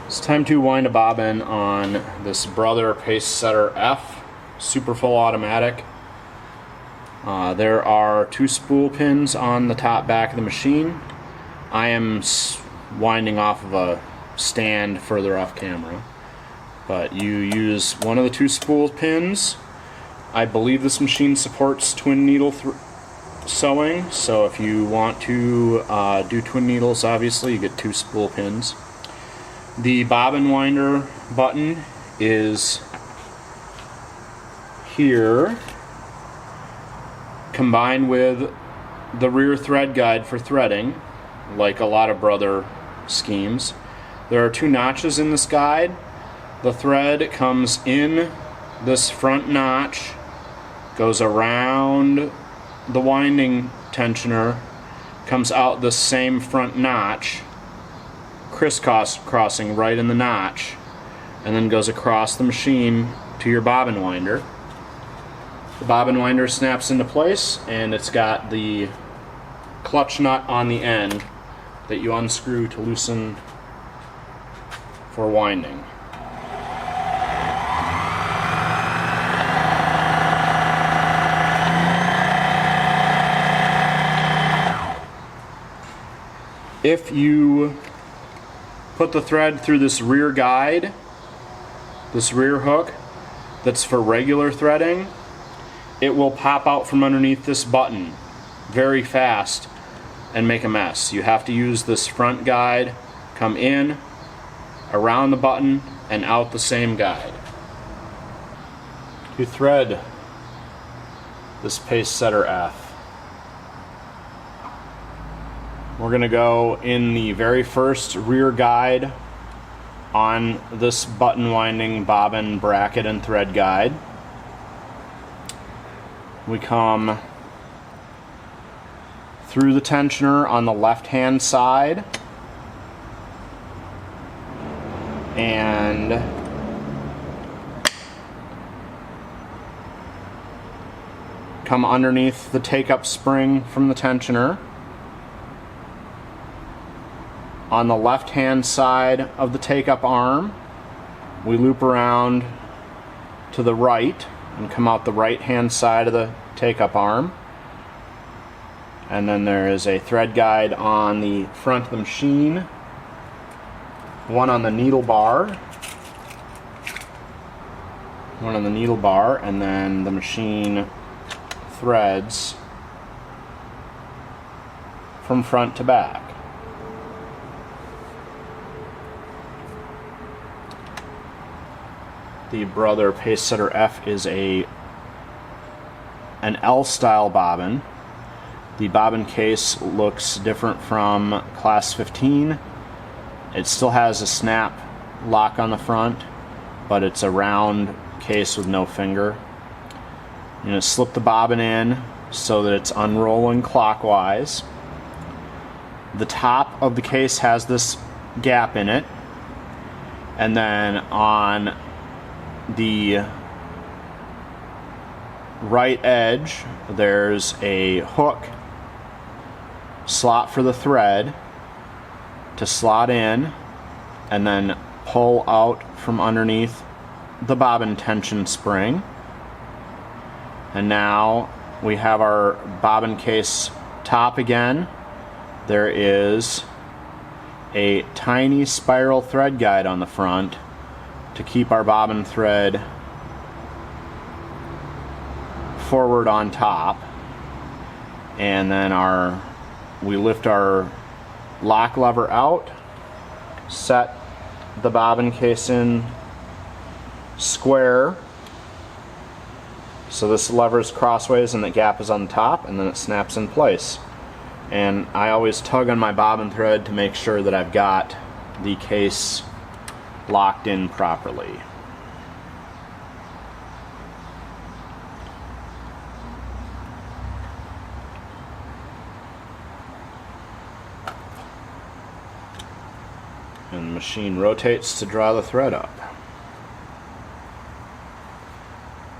It's time to wind a bobbin on this Brother Pacesetter F super full automatic. There are 2 spool pins on the top back of the machine. I am winding off of a stand further off camera, but you use one of the 2 spool pins. I believe this machine supports twin needle sewing, so if you want to do twin needles, obviously you get 2 spool pins. The bobbin winder button is here, combined with the rear thread guide for threading, like a lot of Brother schemes. There are 2 notches in this guide. The thread comes in this front notch, goes around the winding tensioner, comes out the same front notch, crisscrossing right in the notch, and then goes across the machine to your bobbin winder. The bobbin winder snaps into place, and it's got the clutch nut on the end that you unscrew to loosen for winding. If you put the thread through this rear guide, this rear hook that's for regular threading, it will pop out from underneath this button very fast and make a mess. You have to use this front guide, come in, around the button, and out the same guide. You thread this Pacesetter F. We're going to go in the very first rear guide on this button winding bobbin bracket and thread guide. We come through the tensioner on the left hand side and come underneath the take-up spring from the tensioner. On the left hand side of the take-up arm, we loop around to the right and come out the right hand side of the take-up arm. And then there is a thread guide on the front of the machine, one on the needle bar, and then the machine threads from front to back. The Brother Pacesetter F is an L-style bobbin. The bobbin case looks different from Class 15. It still has a snap lock on the front, but it's a round case with no finger. You're going to slip the bobbin in so that it's unrolling clockwise. The top of the case has this gap in it, and then on the right edge there's a hook slot for the thread to slot in and then pull out from underneath the bobbin tension spring. And now we have our bobbin case top again. There is a tiny spiral thread guide on the front to keep our bobbin thread forward on top, and then we lift our lock lever out, set the bobbin case in square so this lever is crossways and the gap is on the top, and then it snaps in place. And I always tug on my bobbin thread to make sure that I've got the case locked in properly. And the machine rotates to draw the thread up.